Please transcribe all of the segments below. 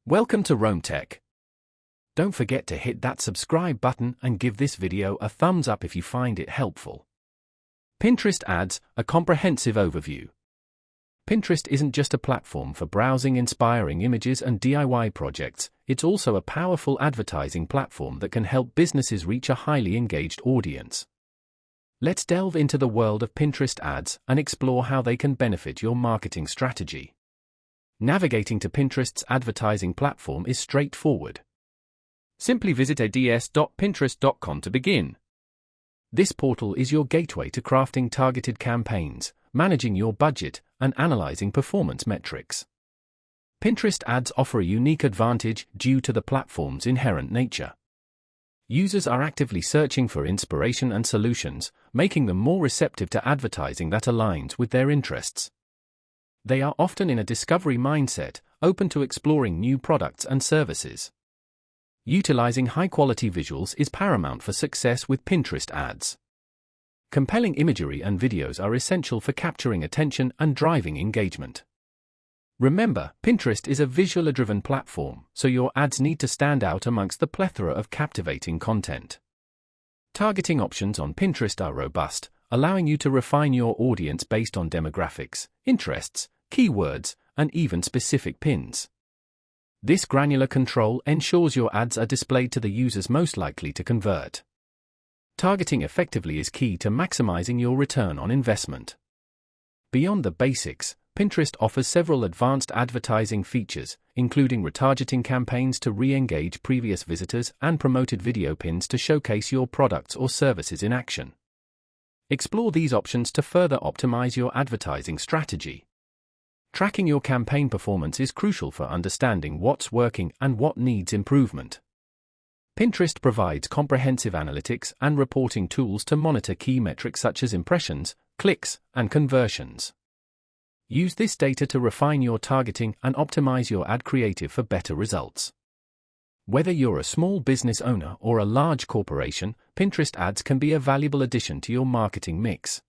Welcome to Rome Tech. Don't forget to hit that subscribe button and give this video a thumbs up if you find it helpful. Pinterest Ads, a comprehensive overview. Pinterest isn't just a platform for browsing inspiring images and DIY projects, it's also a powerful advertising platform that can help businesses reach a highly engaged audience. Let's delve into the world of Pinterest ads and explore how they can benefit your marketing strategy. Navigating to Pinterest's advertising platform is straightforward. Simply visit ads.pinterest.com to begin. This portal is your gateway to crafting targeted campaigns, managing your budget, and analyzing performance metrics. Pinterest ads offer a unique advantage due to the platform's inherent nature. Users are actively searching for inspiration and solutions, making them more receptive to advertising that aligns with their interests. They are often in a discovery mindset, open to exploring new products and services. Utilizing high-quality visuals is paramount for success with Pinterest ads. Compelling imagery and videos are essential for capturing attention and driving engagement. Remember, Pinterest is a visual-driven platform, so your ads need to stand out amongst the plethora of captivating content. Targeting options on Pinterest are robust, allowing you to refine your audience based on demographics, interests, keywords, and even specific pins. This granular control ensures your ads are displayed to the users most likely to convert. Targeting effectively is key to maximizing your return on investment. Beyond the basics, Pinterest offers several advanced advertising features, including retargeting campaigns to re-engage previous visitors and promoted video pins to showcase your products or services in action. Explore these options to further optimize your advertising strategy. Tracking your campaign performance is crucial for understanding what's working and what needs improvement. Pinterest provides comprehensive analytics and reporting tools to monitor key metrics such as impressions, clicks, and conversions. Use this data to refine your targeting and optimize your ad creative for better results. Whether you're a small business owner or a large corporation, Pinterest ads can be a valuable addition to your marketing mix.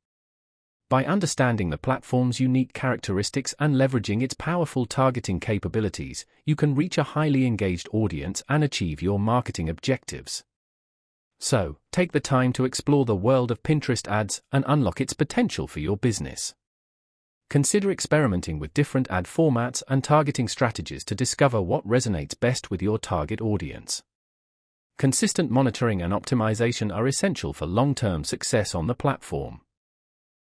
By understanding the platform's unique characteristics and leveraging its powerful targeting capabilities, you can reach a highly engaged audience and achieve your marketing objectives. So, take the time to explore the world of Pinterest ads and unlock its potential for your business. Consider experimenting with different ad formats and targeting strategies to discover what resonates best with your target audience. Consistent monitoring and optimization are essential for long-term success on the platform.